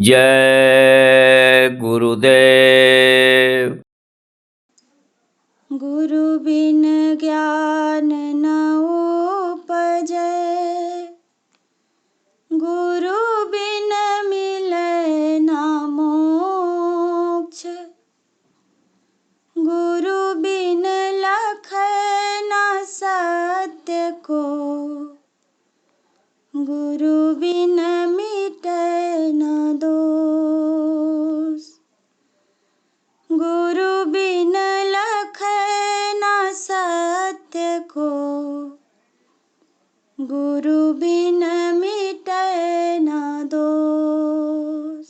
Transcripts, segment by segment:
जय गुरुदेव। गुरु बिन ज्ञान न उपजै, गुरु बिन मिलै ना मोक्ष। गुरु बिन लखै ना सत्य को, गुरु बिन मिटै ना दोष। गुरु बिन लखै ना सत्य को, गुरु बिन मिटै ना दोष।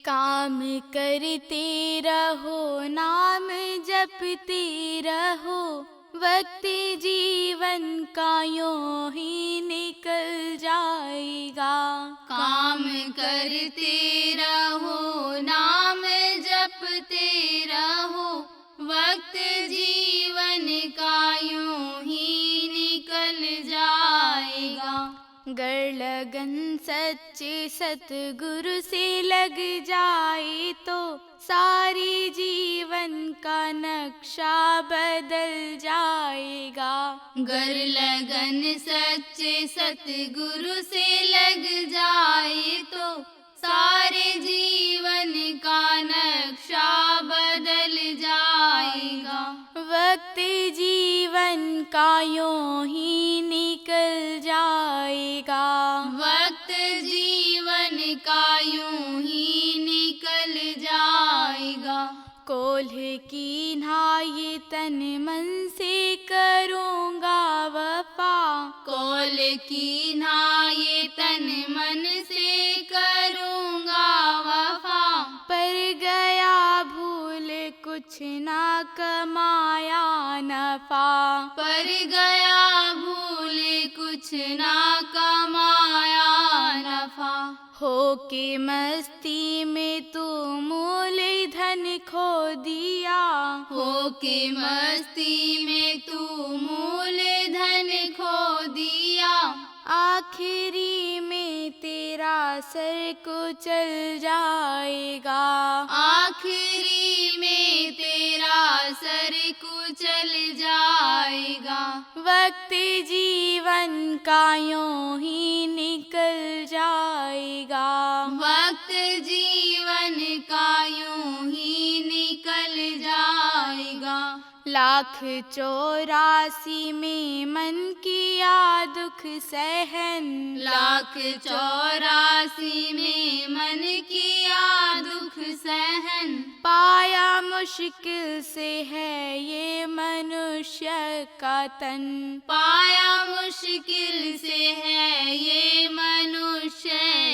काम करते रहो, नाम जपते रहो, वक्त जीवन का यूं ही निकल जाएगा। काम करते रहो, नाम जपते रहो, वक्त जीवन का यूं ही निकल जाएगा। गर लगन सच्चे सतगुरु से लग जाए तो सारी जीवन का नक्शा बदल जाएगा। गर लगन सच्चे सतगुरु से लग जाए तो सारे जीवन का नक्शा बदल जाएगा। वक्त जीवन का यूं ही निकल जाएगा। वक्त जीवन का यूं ही निकल जाएगा। कोल्ह की नाये तन मन से करूँगा वफा, कोल्ह की नाये तन मन से करूँगा वफा। पर गया भूल कुछ ना कमाया नफा, पर गया भूल कुछ ना कमाया नफा। हो के मस्ती में तू मूल धन खो दिया, हो के मस्ती में तू मूल धन खो दिया। आखिरी में तेरा सर कुचल जाएगा, आखिरी में तेरा सर कुचल जाएगा। वक्त जीवन का यूं ही निकल जाएगा। वक्त जीवन का यूं ही निकल जाएगा। लाख 84 में मन किया दुख सहन, लाख 84 में मन किया दुख सहन। पाया मुश्किल से है ये मनुष्य का तन, पाया मुश्किल से है ये मनुष्य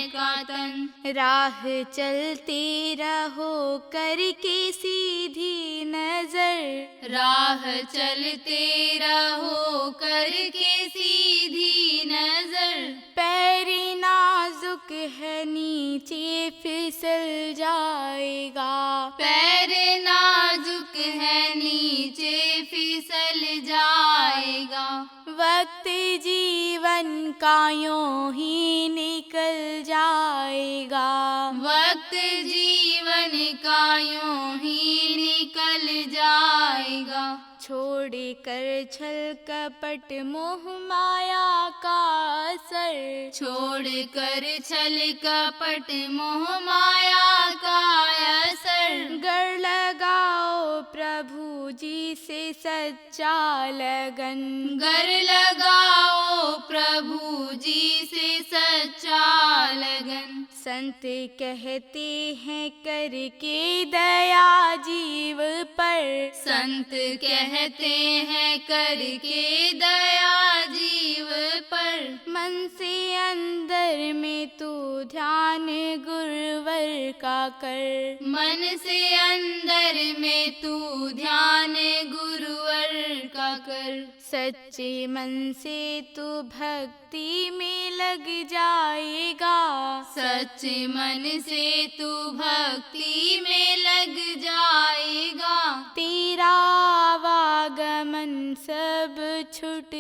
का तन। राह चलते रहो करके सीधी नजर, राह चलते रहो करके सीधी नजर। पैर नाजुक है नीचे फिसल जाएगा, पैर नाजुक है नीचे फिसल जाएगा। वक्त जीवन का यूं ही निकल जाएगा, वक्त जीवन का यूं ही निकल जाएगा। छोड़ कर छल कपट मोह माया का असर, छोड़ कर छल कपट मोह माया का असर। गर लगाओ प्रभु जी से सच्चा लगन, गर लगाओ प्रभु जी से सच्चा लगन। संत कहते हैं करके दया जीव पर, संत कहते हैं करके दया जीव पर। मन से अंदर में तू ध्यान गुरुवर का कर, मन से अंदर में तू ध्यान गुरुवर का कर। सच्चे मन से तू भक्ति में लग जाएगा, सच्चे मन से तू भक्ति में लग जाएगा।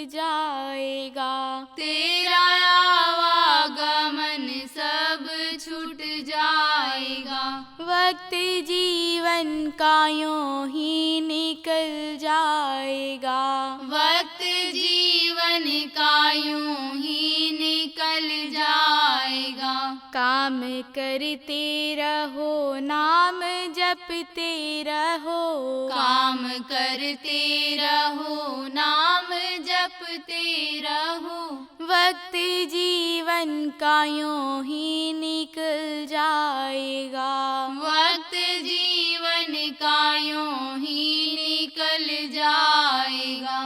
जाएगा। तेरा आवागमन सब छूट जाएगा। वक्त जीवन का यूं ही निकल जाएगा। वक्त जीवन का यूं ही निकल जाएगा। काम करते रहो, नाम जपते रहो। काम करते रहो, नाम जपते रहो। वक्त जीवन का यूं ही निकल जाएगा। वक्त जीवन का यूं ही निकल जाएगा।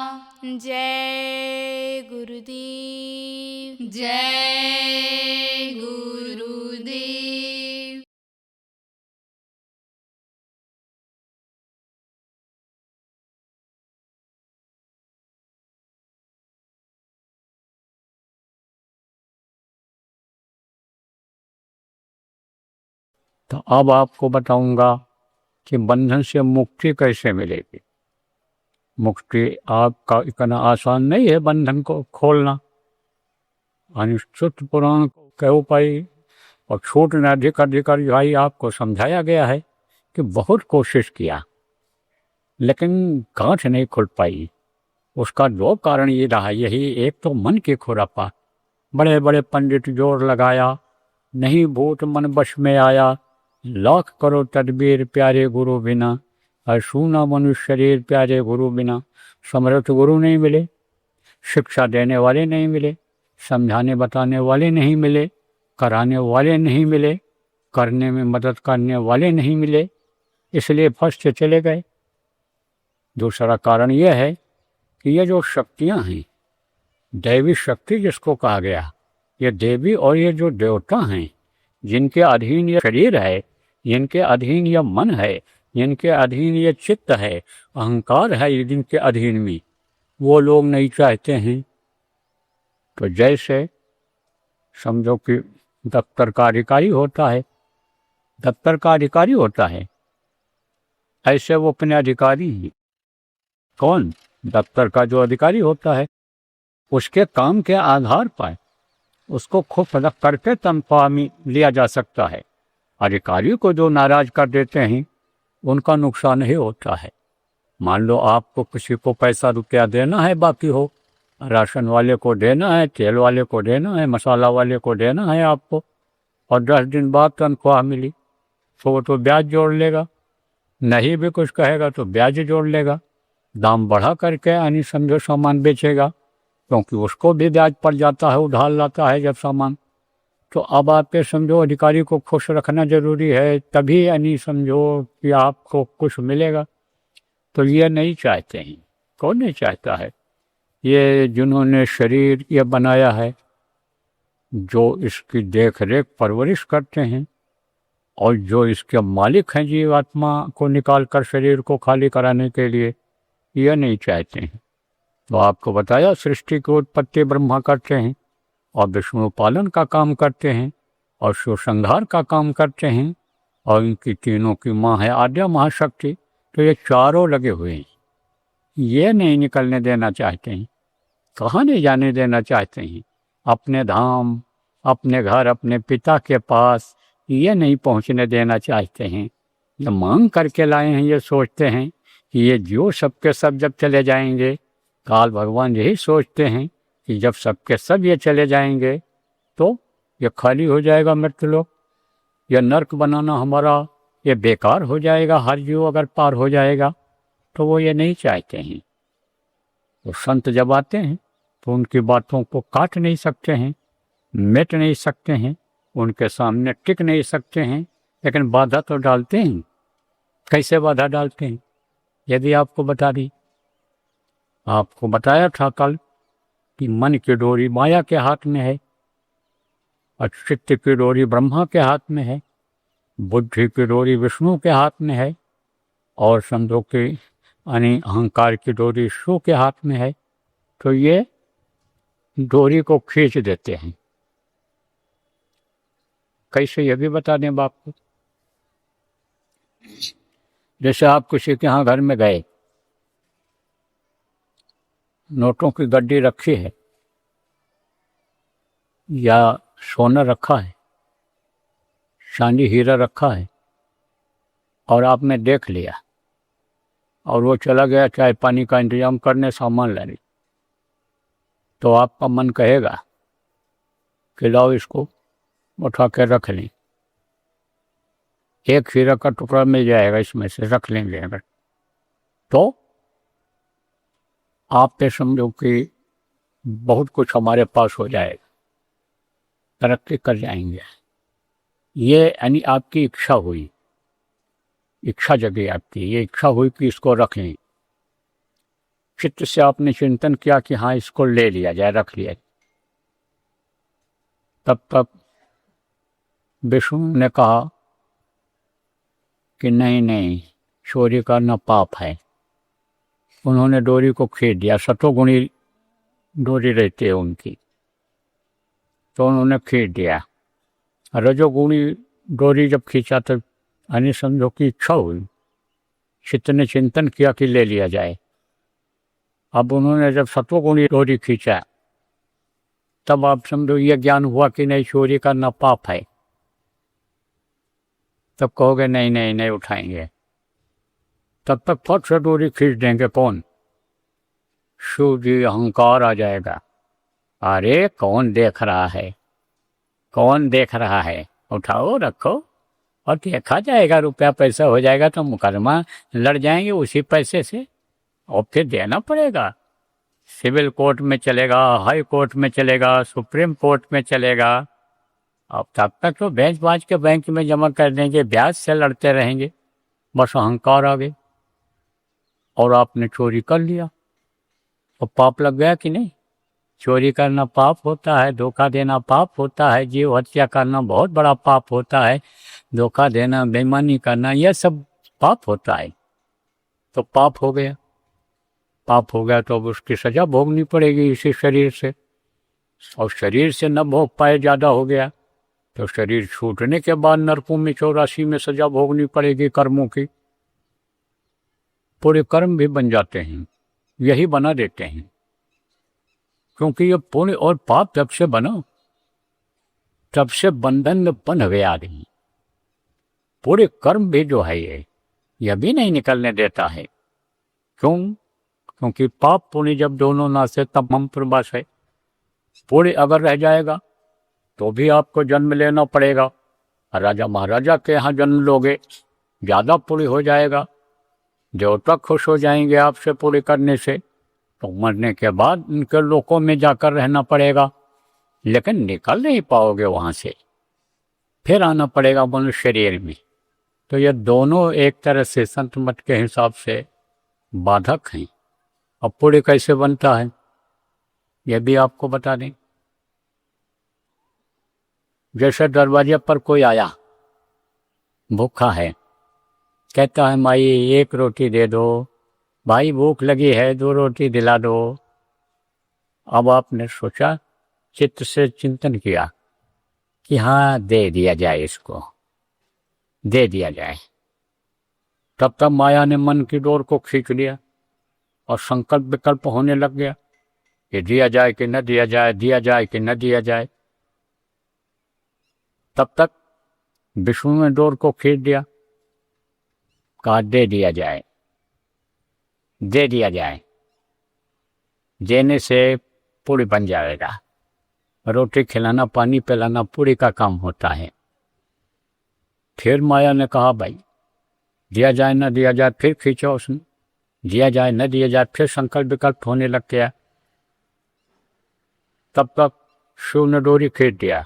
जय गुरुदेव, जय गुरुदेव। तो अब आपको बताऊंगा कि बंधन से मुक्ति कैसे मिलेगी। मुक्ति आपका इतना आसान नहीं है बंधन को खोलना। अनिश्चित पुराण के उपाय और छूटने अधिकार भाई आपको समझाया गया है कि बहुत कोशिश किया लेकिन गांठ नहीं खुल पाई। उसका दो कारण ये रहा, यही एक तो मन की खुरापात, बड़े बड़े पंडित जोर लगाया, नहीं भूत मन वश में आया, लाख करो तदबीर प्यारे गुरु बिना, और सूना मनुष्य शरीर प्यारे गुरु बिना। समर्थ गुरु नहीं मिले, शिक्षा देने वाले नहीं मिले, समझाने बताने वाले नहीं मिले, कराने वाले नहीं मिले, करने में मदद करने वाले नहीं मिले, इसलिए फंस के चले गए। दूसरा कारण यह है कि ये जो शक्तियाँ हैं, दैवी शक्ति जिसको कहा गया, ये देवी और ये जो देवता हैं जिनके अधीन ये शरीर है, जिनके अधीन यह मन है, जिनके अधीन ये चित्त है, अहंकार है जिनके अधीन में, वो लोग नहीं चाहते हैं। तो जैसे समझो कि दफ्तर का अधिकारी होता है, दफ्तर का अधिकारी होता है, ऐसे वो अपने अधिकारी ही कौन, दफ्तर का जो अधिकारी होता है, उसके काम के आधार पर उसको खूब फलक करके तनख्वाह में लिया जा सकता है। अधिकारी को जो नाराज कर देते हैं उनका नुकसान ही होता है। मान लो आपको किसी को पैसा रुपया देना है, बाकी हो, राशन वाले को देना है, तेल वाले को देना है, मसाला वाले को देना है आपको, और 10 दिन बाद तनख्वाह मिली तो वो तो ब्याज जोड़ लेगा, नहीं भी कुछ कहेगा तो ब्याज जोड़ लेगा, दाम बढ़ा करके यानी समझो सामान बेचेगा, क्योंकि उसको भी ब्याज पड़ जाता है, उधार लाता है जब सामान। तो अब आप ये समझो अधिकारी को खुश रखना जरूरी है, तभी यानी समझो कि आपको कुछ मिलेगा। तो ये नहीं चाहते हैं, कौन नहीं चाहता है? ये जिन्होंने शरीर ये बनाया है, जो इसकी देख रेख परवरिश करते हैं, और जो इसके मालिक हैं जीवात्मा को निकाल कर शरीर को खाली कराने के लिए, ये नहीं चाहते हैं। तो आपको बताया सृष्टि की उत्पत्ति ब्रह्मा करते हैं, और विष्णु पालन का काम करते हैं, और शिव संहार का काम करते हैं, और इनकी तीनों की माँ है आद्या महाशक्ति। तो ये चारों लगे हुए हैं, ये नहीं निकलने देना चाहते हैं। कहाँ नहीं जाने देना चाहते हैं? अपने धाम, अपने घर, अपने पिता के पास ये नहीं पहुँचने देना चाहते हैं। ये मांग करके लाए हैं, ये सोचते हैं कि ये जो सबके सब जब चले जाएंगे, काल भगवान यही सोचते हैं कि जब सबके सब ये चले जाएंगे तो ये खाली हो जाएगा मृत्युलोक, यह नर्क बनाना हमारा ये बेकार हो जाएगा, हर जीव अगर पार हो जाएगा। तो वो ये नहीं चाहते हैं। तो संत जब आते हैं तो उनकी बातों को काट नहीं सकते हैं, मिट नहीं सकते हैं, उनके सामने टिक नहीं सकते हैं, लेकिन बाधा तो डालते हैं। कैसे बाधा डालते हैं यदि आपको बता दी। आपको बताया था कल कि मन की डोरी माया के हाथ में है, और चित्त की डोरी ब्रह्मा के हाथ में है, बुद्धि की डोरी विष्णु के हाथ में है, और समझो कि अहंकार की डोरी शिव के हाथ में है। तो ये डोरी को खींच देते हैं। कैसे ये भी बता दें बाप को। जैसे आप किसी के यहाँ घर में गए, नोटों की गड्डी रखी है या सोना रखा है, चांदी हीरा रखा है, और आपने देख लिया और वो चला गया चाय पानी का इंतजाम करने, सामान लाने, तो आपका मन कहेगा कि लाओ इसको उठा के रख लें, एक हीरा का टुकड़ा मिल जाएगा इसमें से, रख लेंगे अगर, तो आप पे समझो कि बहुत कुछ हमारे पास हो जाएगा, तरक्की कर जाएंगे। ये यानी आपकी इच्छा हुई, इच्छा जगी आपकी, ये इच्छा हुई कि इसको रख लें, चित्त से आपने चिंतन किया कि हाँ इसको ले लिया जाए, रख लिया, तब तक विष्णु ने कहा कि नहीं नहीं, चोरी करना पाप है। उन्होंने डोरी को खींच दिया, सतोगुणी डोरी रहती है उनकी, तो उन्होंने खींच दिया। रजोगुणी डोरी जब खींचा तो यानी समझो की इच्छा हुई, चित्त ने चिंतन किया कि ले लिया जाए। अब उन्होंने जब सत्वगुणी डोरी खींचा तब आप समझो ये ज्ञान हुआ कि नहीं चोरी करना पाप है, तब कहोगे नहीं नहीं नहीं उठाएंगे, तब तक फट से डोरी खींच देंगे कौन? शिव जी, अहंकार आ जाएगा, अरे कौन देख रहा है, कौन देख रहा है, उठाओ रखो और देखा जाएगा, रुपया पैसा हो जाएगा तो मुकदमा लड़ जाएंगे उसी पैसे से और फिर देना पड़ेगा। सिविल कोर्ट में चलेगा, हाई कोर्ट में चलेगा, सुप्रीम कोर्ट में चलेगा। अब तब तक तो बेच बाज के बैंक में जमा कर देंगे, ब्याज से लड़ते रहेंगे, बस अहंकार आ गए और आपने चोरी कर लिया, तो पाप लग गया कि नहीं? चोरी करना पाप होता है, धोखा देना पाप होता है, जीव हत्या करना बहुत बड़ा पाप होता है, धोखा देना, बेईमानी करना, यह सब पाप होता है। तो पाप हो गया, पाप हो गया तो अब उसकी सजा भोगनी पड़ेगी इसी शरीर से, और शरीर से न भोग पाए ज़्यादा हो गया तो शरीर छूटने के बाद नरकों में 84 में सजा भोगनी पड़ेगी कर्मों की। पूरे कर्म भी बन जाते हैं, यही बना देते हैं, क्योंकि ये पुण्य और पाप जब से बना तब से बंधन में बंध गया आदमी। पूरे कर्म भी जो है यह भी नहीं निकलने देता है। क्यों? क्योंकि पाप पुण्य जब दोनों नासे तब हम प्रवास है। पुण्य अगर रह जाएगा तो भी आपको जन्म लेना पड़ेगा, राजा महाराजा के यहाँ जन्म लोगे, ज़्यादा पुण्य हो जाएगा, देवता खुश हो जाएंगे आपसे पुण्य करने से, तो मरने के बाद उनके लोकों में जाकर रहना पड़ेगा, लेकिन निकल नहीं पाओगे वहाँ से, फिर आना पड़ेगा मनुष्य शरीर में। तो ये दोनों एक तरह से संत मत के हिसाब से बाधक हैं। अब पुण्य कैसे बनता है यह भी आपको बता दें। जैसे दरवाजे पर कोई आया, भूखा है, कहता है माई एक रोटी दे दो, भाई भूख लगी है 2 रोटी दिला दो। अब आपने सोचा, चित्त से चिंतन किया कि हाँ दे दिया जाए, इसको दे दिया जाए। तब तक माया ने मन की डोर को खींच लिया और संकल्प विकल्प होने लग गया कि दिया जाए कि न दिया जाए, दिया जाए कि न दिया जाए। तब तक विष्णु ने डोर को खींच दिया, कहा दे दिया जाए, दे दिया जाए, देने से पूरी बन जाएगा। रोटी खिलाना, पानी पिलाना पूरी का काम होता है। फिर माया ने कहा भाई दिया जाए न दिया जाए, फिर खींचा उसने, दिया जाए न दिया जाए, फिर संकल्प विकल्प होने लग गया। तब तक शिव ने डोरी खींच दिया,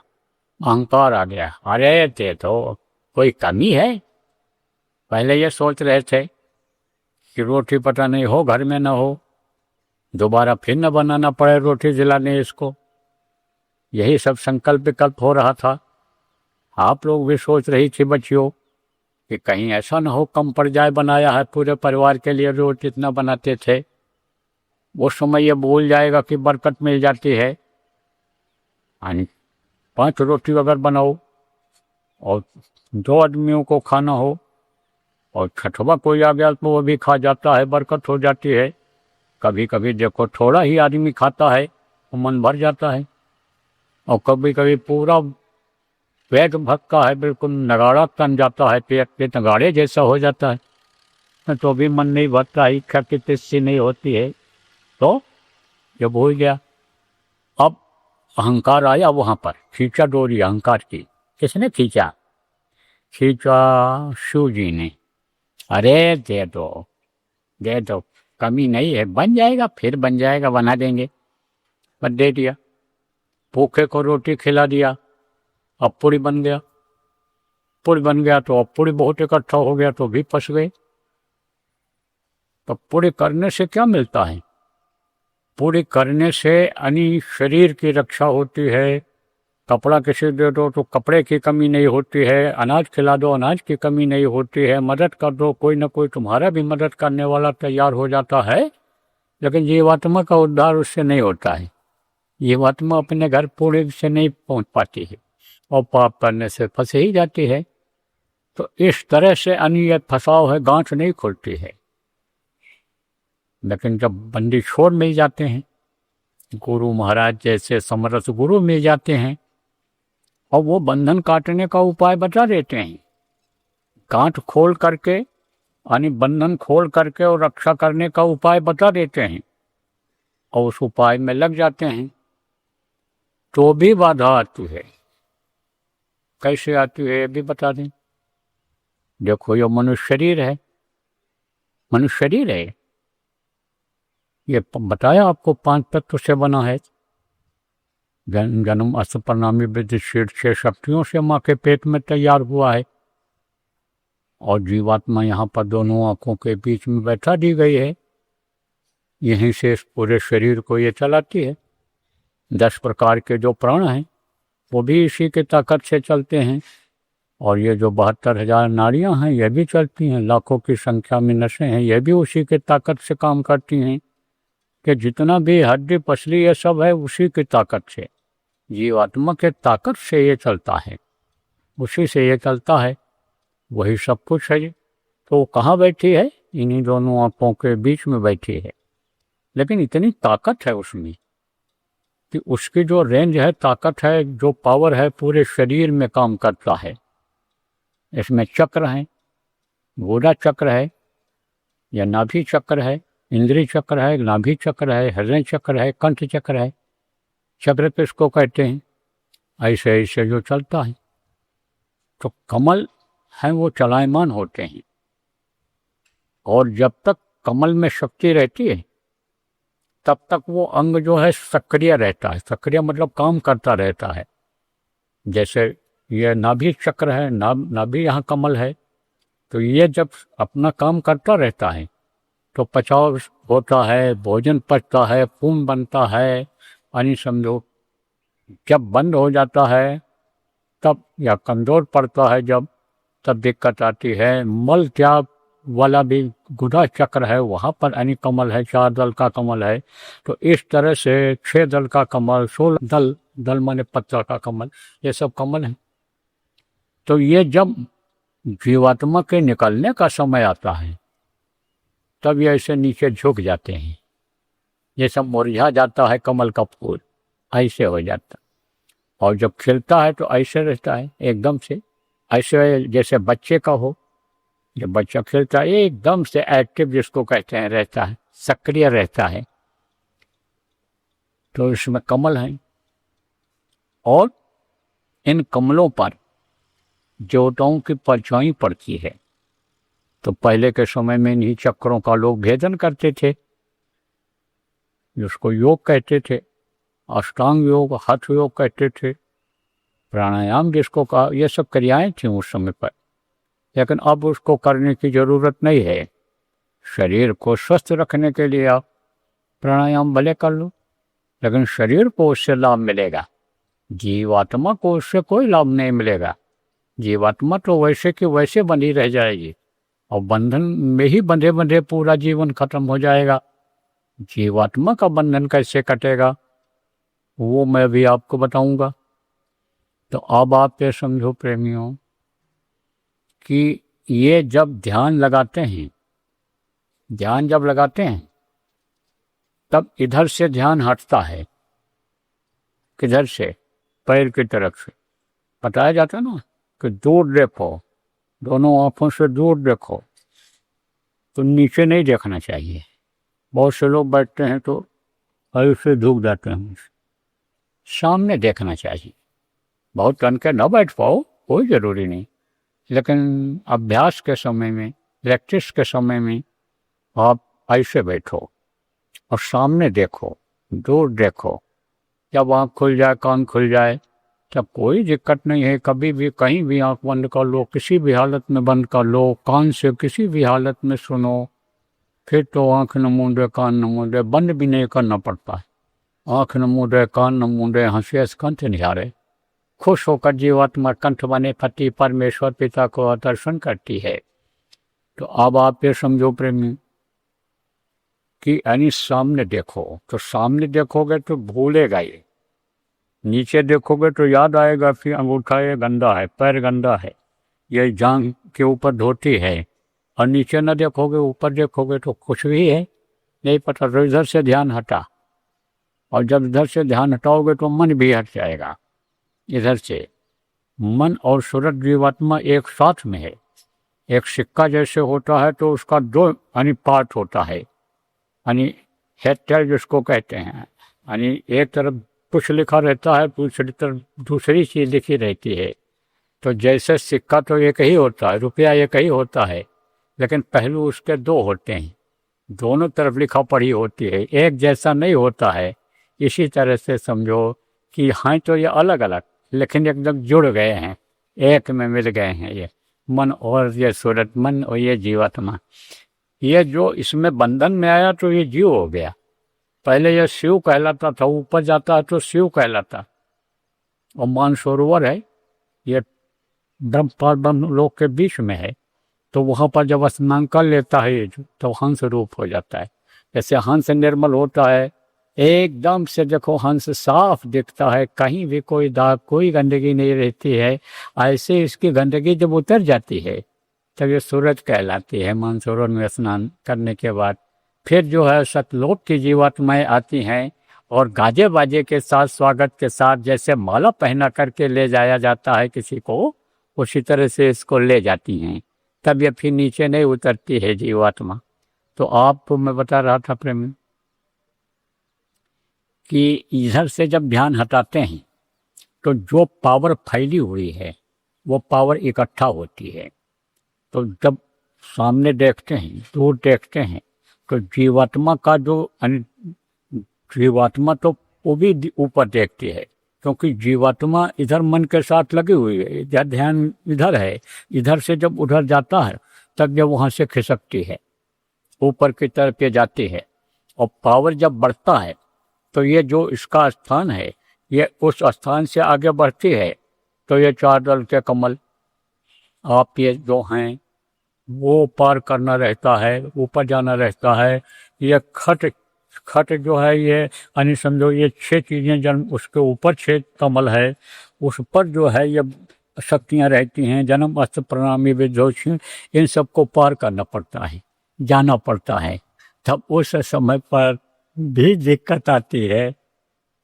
अहंकार आ गया, अरे ते तो कोई कमी है। पहले ये सोच रहे थे कि रोटी पता नहीं हो, घर में न हो, दोबारा फिर न बनाना पड़े रोटी जिलाने इसको, यही सब संकल्प विकल्प हो रहा था। आप लोग भी सोच रही थी बच्चियों कि कहीं ऐसा न हो कम पड़ जाए, बनाया है पूरे परिवार के लिए रोज जितना बनाते थे, उस समय ये भूल जाएगा कि बरकत मिल जाती है। 5 रोटी अगर बनाओ और 2 आदमियों को खाना हो और छठवा कोई आ गया तो वो भी खा जाता है, बरकत हो जाती है। कभी कभी देखो थोड़ा ही आदमी खाता है तो मन भर जाता है, और कभी कभी पूरा पेट भरता है, बिल्कुल नगाड़ा तन जाता है, पेट पे नगाड़े जैसा हो जाता है, तो भी मन नहीं भरता, इच्छा की तृप्ति नहीं होती है। तो जब हो गया, अब अहंकार आया वहाँ पर, खींचा डोरी अहंकार की। किसने खींचा? खींचा शिव जी ने। अरे दे दो, कमी नहीं है, बन जाएगा, फिर बन जाएगा, बना देंगे। बस दे दिया, भूखे को रोटी खिला दिया, अब पूरी बन गया। पूरी बन गया तो अब पूरी बहुत इकट्ठा हो गया तो भी फंस गए। तो पूरी करने से क्या मिलता है? पूरी करने से यानी शरीर की रक्षा होती है, कपड़ा किसी दे दो तो कपड़े की कमी नहीं होती है, अनाज खिला दो अनाज की कमी नहीं होती है, मदद कर दो कोई ना कोई तुम्हारा भी मदद करने वाला तैयार हो जाता है। लेकिन जीवात्मा का उद्धार उससे नहीं होता है। जीवात्मा अपने घर पूरे से नहीं पहुंच पाती है और पाप करने से फंस ही जाती है। तो इस तरह से अन्य फंसाव है, गांठ नहीं खुलती है। लेकिन जब बंदी छोड़ मिल जाते हैं, गुरु महाराज जैसे समरस गुरु मिल जाते हैं और वो बंधन काटने का उपाय बता देते हैं, गांठ खोल करके यानी बंधन खोल करके और रक्षा करने का उपाय बता देते हैं, और उस उपाय में लग जाते हैं तो भी बाधा आती है। कैसे आती है ये भी बता दें। देखो ये मनुष्य शरीर है, मनुष्य शरीर है, ये बताया आपको 5 तत्व से बना है। जन्म अस्त प्रणामी वृद्धि शीर्ष 6 शक्तियों से माँ के पेट में तैयार हुआ है, और जीवात्मा यहाँ पर दोनों आंखों के बीच में बैठा दी गई है। यहीं से इस पूरे शरीर को ये चलाती है। 10 प्रकार के जो प्राण हैं वो भी इसी के ताकत से चलते हैं, और ये जो 72,000 नाड़ियाँ हैं ये भी चलती हैं, लाखों की संख्या में नसें हैं ये भी उसी के ताकत से काम करती हैं। कि जितना भी हड्डी पसली ये सब है उसी की ताकत से, जीवात्मा के ताकत से ये चलता है, उसी से ये चलता है, वही सब कुछ है। तो वो कहाँ बैठी है? इन्हीं दोनों आंखों के बीच में बैठी है। लेकिन इतनी ताकत है उसमें कि उसकी जो रेंज है, ताकत है, जो पावर है पूरे शरीर में काम करता है। इसमें चक्र हैं, गोदा चक्र है या नाभि चक्र है, इंद्रिय चक्र है, नाभि चक्र है, हृदय चक्र है, कंठ चक्र है। चक्र किसको कहते हैं? ऐसे ऐसे जो चलता है। तो कमल हैं वो चलायमान होते हैं, और जब तक कमल में शक्ति रहती है तब तक वो अंग जो है सक्रिय रहता है। सक्रिय मतलब काम करता रहता है। जैसे ये नाभि चक्र है, नाभि यहाँ कमल है, तो ये जब अपना काम करता रहता है तो पचाव होता है, भोजन पचता है, खून बनता है, यानी समझो जब बंद हो जाता है तब, या कमजोर पड़ता है जब, तब दिक्कत आती है। मल त्याग वाला भी गुदा चक्र है, वहाँ पर यानी कमल है, 4 दल का कमल है। तो इस तरह से 6 दल का कमल, 16 दल माने पत्ता का कमल, ये सब कमल हैं। तो ये जब जीवात्मा के निकलने का समय आता है तब ये ऐसे नीचे झुक जाते हैं, ये सब मुरझा जाता है कमल का फूल, ऐसे हो जाता। और जब खिलता है तो ऐसे रहता है एकदम से, ऐसे जैसे बच्चे का हो। जब बच्चा खिलता है एकदम से एक्टिव जिसको कहते हैं रहता है, सक्रिय रहता है। तो इसमें कमल हैं, और इन कमलों पर देवताओं की परछाई पड़ती है। तो पहले के समय में इन्हीं चक्रों का लोग भेदन करते थे, जिसको योग कहते थे, अष्टांग योग, हठ योग कहते थे, प्राणायाम जिसको कहा, ये सब क्रियाएं थी उस समय पर। लेकिन अब उसको करने की जरूरत नहीं है। शरीर को स्वस्थ रखने के लिए आप प्राणायाम भले कर लो, लेकिन शरीर को उससे लाभ मिलेगा, जीवात्मा को उससे कोई लाभ नहीं मिलेगा। जीवात्मा तो वैसे की वैसे बनी रह जाएगी, और बंधन में ही बंधे बंधे पूरा जीवन खत्म हो जाएगा। जीवात्मा का बंधन कैसे कटेगा वो मैं भी आपको बताऊंगा। तो अब आप ये समझो प्रेमियों कि ये जब ध्यान लगाते हैं, ध्यान जब लगाते हैं तब इधर से ध्यान हटता है, किधर से, पैर की तरफ से। बताया जाता है ना कि दूर देखो, दोनों आंखों से दूर देखो, तो नीचे नहीं देखना चाहिए। बहुत से लोग बैठते हैं तो ऐसे झुक जाते हैं, सामने देखना चाहिए। बहुत तन के न बैठ पाओ कोई ज़रूरी नहीं, लेकिन अभ्यास के समय में, प्रैक्टिस के समय में आप ऐसे बैठो और सामने देखो, दूर देखो। जब आँख खुल जाए, कान खुल जाए, तब कोई दिक्कत नहीं है। कभी भी कहीं भी आँख बंद कर लो, किसी भी हालत में बंद कर लो, कान से किसी भी हालत में सुनो। फिर तो आँख न मूंदे, कान न मूंदे, बंद भी नहीं करना पड़ता है। आँख न मूंदे, कान न मूंदे, हंसे कंठ निहारे, खुश होकर जीवात्मा कंठ बने फटी परमेश्वर पिता को दर्शन करती है। तो अब आप ये समझो प्रेमी कि यानी सामने देखो, तो सामने देखोगे तो भूलेगा ये, नीचे देखोगे तो याद आएगा फिर अंगूठा ये गंदा है, पैर गंदा है, ये जांघ के ऊपर धोती है। और नीचे न देखोगे, ऊपर देखोगे तो कुछ भी है नहीं पता, तो इधर से ध्यान हटा। और जब इधर से ध्यान हटाओगे तो मन भी हट जाएगा। इधर से मन और सूरत जीवात्मा एक साथ में है। एक सिक्का जैसे होता है तो उसका दो यानी पार्ट होता है, यानी हेड टेल जिसको कहते हैं। यानी एक तरफ कुछ लिखा रहता है, दूसरी तरफ दूसरी चीज़ लिखी रहती है। तो जैसे सिक्का तो एक ही होता है, रुपया एक ही होता है, लेकिन पहलू उसके दो होते हैं, दोनों तरफ लिखा पढ़ी होती है, एक जैसा नहीं होता है। इसी तरह से समझो कि हाँ तो ये अलग अलग लेकिन एकदम जुड़ गए हैं, एक में मिल गए हैं। ये मन और ये सूरत, मन और ये जीवात्मा, ये जो इसमें बंधन में आया तो ये जीव हो गया। पहले ये शिव कहलाता था, ऊपर जाता है तो शिव कहलाता। और मानसरोवर है, ये ब्रह्म पर ब्रह्म लोक के बीच में है। तो वहाँ पर जब स्नान कर लेता है तो हंस रूप हो जाता है। जैसे हंस निर्मल होता है, एकदम से देखो हंस साफ दिखता है, कहीं भी कोई दाग, कोई गंदगी नहीं रहती है। ऐसे इसकी गंदगी जब उतर जाती है तब ये सूरज कहलाती है। मानसरोवर में स्नान करने के बाद फिर जो है सतलोक की जीवात्माएं आती हैं और गाजे बाजे के साथ, स्वागत के साथ, जैसे माला पहना करके ले जाया जाता है किसी को, उसी तरह से इसको ले जाती हैं। तब ये फिर नीचे नहीं उतरती है जीवात्मा। तो आपको मैं बता रहा था प्रेमी कि इधर से जब ध्यान हटाते हैं तो जो पावर फैली हुई है वो पावर इकट्ठा होती है। तो जब सामने देखते हैं, दूर देखते हैं, तो जीवात्मा का जो जीवात्मा तो वो भी ऊपर देखती है, क्योंकि जीवात्मा इधर मन के साथ लगी हुई है। इधर ध्यान इधर है, इधर से जब उधर जाता है तब जब वहाँ से खिसकती है, ऊपर की तरफ ये जाती है। और पावर जब बढ़ता है तो ये जो इसका स्थान है, ये उस स्थान से आगे बढ़ती है। तो ये चार दल के कमल आप ये जो हैं वो पार करना रहता है, ऊपर जाना रहता है। ये खट जो है, ये यानी समझो ये 6 चीज़ें जन्म, उसके ऊपर 6 कमल है, उस पर जो है ये शक्तियाँ रहती हैं। जन्म अस्त प्रणामी विध्वंसी, इन सबको पार करना पड़ता है, जाना पड़ता है। तब उस समय पर भी दिक्कत आती है।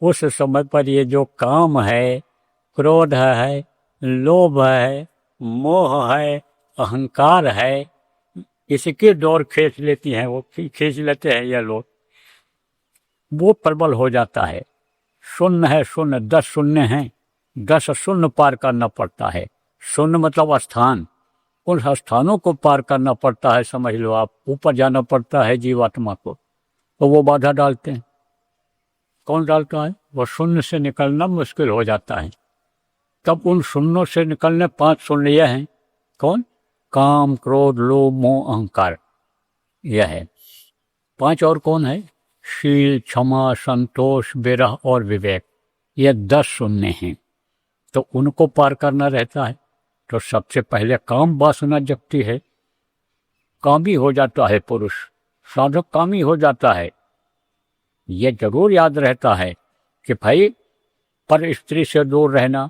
उस समय पर ये जो काम है, क्रोध है, लोभ है, मोह है, अहंकार है, इसकी डोर खींच लेती हैं, वो खींच लेते हैं ये लोग, वो प्रबल हो जाता है। शून्य है, शून्य 10 शून्य हैं, 10 शून्य पार करना पड़ता है। शून्य मतलब स्थान, उन स्थानों को पार करना पड़ता है। समझ लो आप, ऊपर जाना पड़ता है जीवात्मा को। तो वो बाधा डालते हैं। कौन डालता है? वो शून्य से निकलना मुश्किल हो जाता है। तब उन शून्यों से निकलने 5 शून्य यह हैं। कौन? काम, क्रोध, लोभ, मोह, अहंकार, यह है 5। और कौन है? शील, क्षमा, संतोष, विरह और विवेक, ये 10 शून्य हैं। तो उनको पार करना रहता है। तो सबसे पहले काम वासना जगती है, कामी हो जाता है पुरुष, साधक कामी हो जाता है। ये जरूर याद रहता है कि भाई पर स्त्री से दूर रहना,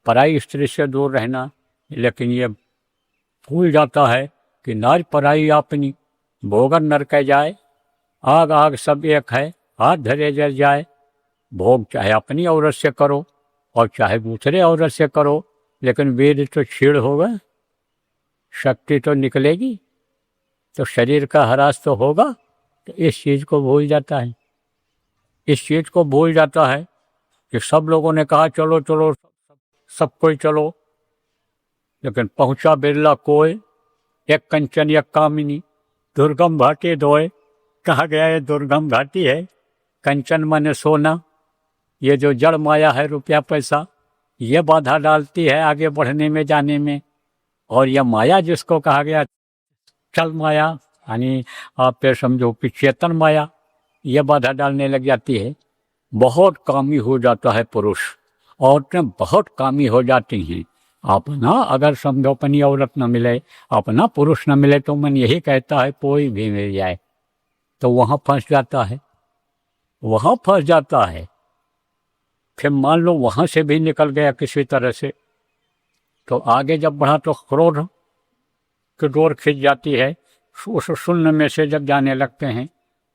पराई स्त्री से दूर रहना, लेकिन ये भूल जाता है कि नार पराई अपनी, भोगर नर कह जाए, आग आग सब एक है, हाथ धरे जल जाए। भोग चाहे अपनी औरत से करो और चाहे दूसरे औरत से करो, लेकिन वीर तो क्षीण होगा, शक्ति तो निकलेगी, तो शरीर का ह्रास तो होगा। तो इस चीज़ को भूल जाता है, इस चीज़ को भूल जाता है कि सब लोगों ने कहा चलो चलो, सब कोई चलो, लेकिन पहुंचा बिरला कोई। एक कंचन एक कामिनी, दुर्गम घाटी दोए। कहा गया है दुर्गम घाटी है। कंचन माने सोना, ये जो जड़ माया है, रुपया पैसा, ये बाधा डालती है आगे बढ़ने में, जाने में। और यह माया जिसको कहा गया चल माया, यानी आप पे समझो कि चेतन माया, ये बाधा डालने लग जाती है। बहुत कामी हो जाता है पुरुष, औरतें बहुत कामी हो जाती हैं। अपना अगर समझो अपनी औरत न मिले, अपना पुरुष न मिले, तो मन यही कहता है कोई भी मिल जाए, तो वहाँ फंस जाता है, वहाँ फंस जाता है। फिर मान लो वहाँ से भी निकल गया किसी तरह से, तो आगे जब बढ़ा तो क्रोध की डोर खिंच जाती है। उस शून्य में से जब जाने लगते हैं,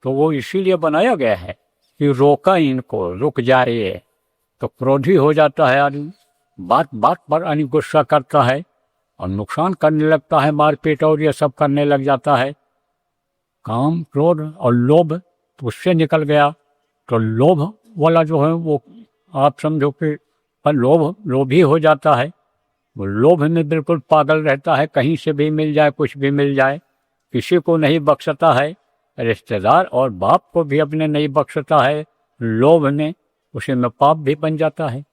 तो वो इसीलिए बनाया गया है कि रोका इनको, रुक जाए। तो क्रोधी हो जाता है आदमी, बात बात पर यानी गुस्सा करता है और नुकसान करने लगता है, मारपीट और ये सब करने लग जाता है। काम, क्रोध और लोभ उससे निकल गया। तो लोभ वाला जो है वो आप समझो कि लोभी हो जाता है। वो लोभ में बिल्कुल पागल रहता है, कहीं से भी मिल जाए, कुछ भी मिल जाए, किसी को नहीं बख्शता है, रिश्तेदार और बाप को भी अपने नहीं बख्शता है। लोभ में उसी में पाप भी बन जाता है।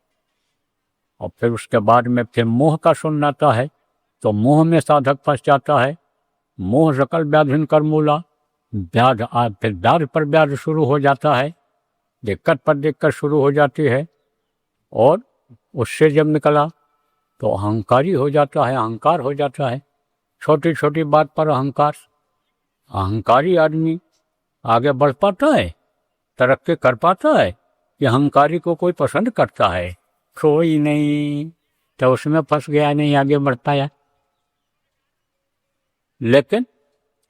और फिर उसके बाद में फिर मोह का सुन आता है, तो मोह में साधक फंस जाता है। मोह सकल व्याधिन कर मूला, व्याध फिर व्याध पर व्याध शुरू हो जाता है, दिक्कत पर दिक्कत शुरू हो जाती है। और उससे जब निकला तो अहंकारी हो जाता है, अहंकार हो जाता है। छोटी छोटी बात पर अहंकार, अहंकारी आदमी आगे बढ़ पाता है, तरक्की कर पाता है कि अहंकारी को कोई पसंद करता है? कोई नहीं, तो उसमें फंस गया, नहीं आगे बढ़ पाया। लेकिन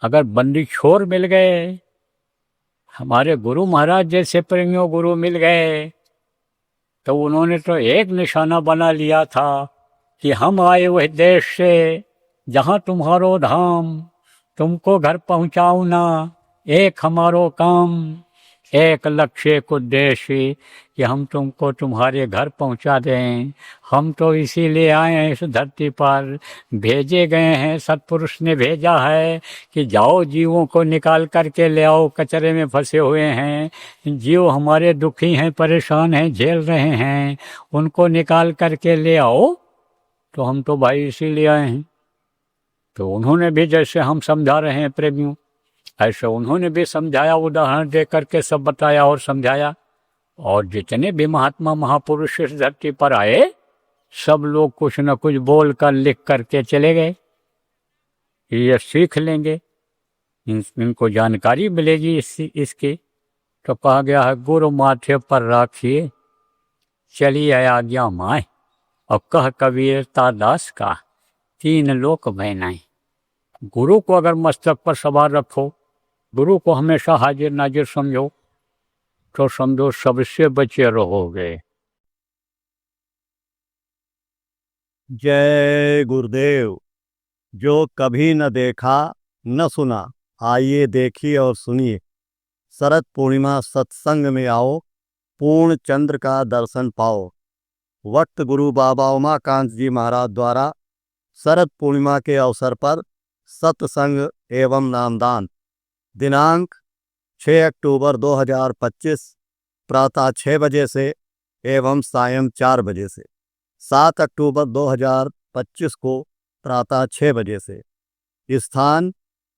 अगर बंदी छोर मिल गए, हमारे गुरु महाराज जैसे प्रेमियों गुरु मिल गए, तो उन्होंने तो एक निशाना बना लिया था कि हम आए वह देश से जहाँ तुम्हारो धाम, तुमको घर पहुँचाऊँ ना, एक हमारो काम, एक लक्ष्य एक उद्देश्य कि हम तुमको तुम्हारे घर पहुँचा दें। हम तो इसीलिए आए हैं इस धरती पर, भेजे गए हैं, सत्पुरुष ने भेजा है कि जाओ जीवों को निकाल करके ले आओ, कचरे में फंसे हुए हैं जीव, हमारे दुखी हैं, परेशान हैं, झेल रहे हैं, उनको निकाल करके ले आओ। तो हम तो भाई इसीलिए आए हैं। तो उन्होंने भी जैसे हम समझा रहे हैं प्रेमियों, ऐसे उन्होंने भी समझाया, उदाहरण दे करके सब बताया और समझाया। और जितने भी महात्मा महापुरुष इस धरती पर आए, सब लोग कुछ न कुछ बोल कर लिख करके चले गए। ये सीख लेंगे, इनको जानकारी मिलेगी इसकी। तो कहा गया है गुरु माथे पर राखिए, चलिए आज्ञा माए, और कह कबीर दास का, तीन लोक बहनाएं। गुरु को अगर मस्तक पर सवार रखो, गुरु को हमेशा हाजिर नाजिर समझो, तो समझो सबसे बचे रहोगे। जय गुरुदेव। जो कभी न देखा न सुना, आइए देखिए और सुनिए। शरद पूर्णिमा सत्संग में आओ, पूर्ण चंद्र का दर्शन पाओ। वक्त गुरु बाबा उमाकांत जी महाराज द्वारा शरद पूर्णिमा के अवसर पर सत्संग एवं नामदान। दिनांक 6 अक्टूबर 2025 प्रातः 6 बजे से एवं सायं 4 बजे से। 7 अक्टूबर 2025 को प्रातः 6 बजे से। स्थान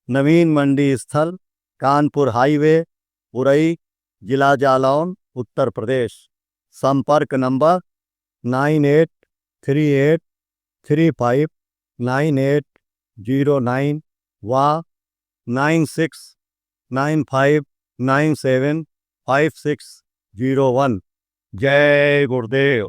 नवीन मंडी स्थल, कानपुर हाईवे, उरई, जिला जालौन, उत्तर प्रदेश। संपर्क नंबर 9838359809 व 9695975601। जय गुरुदेव।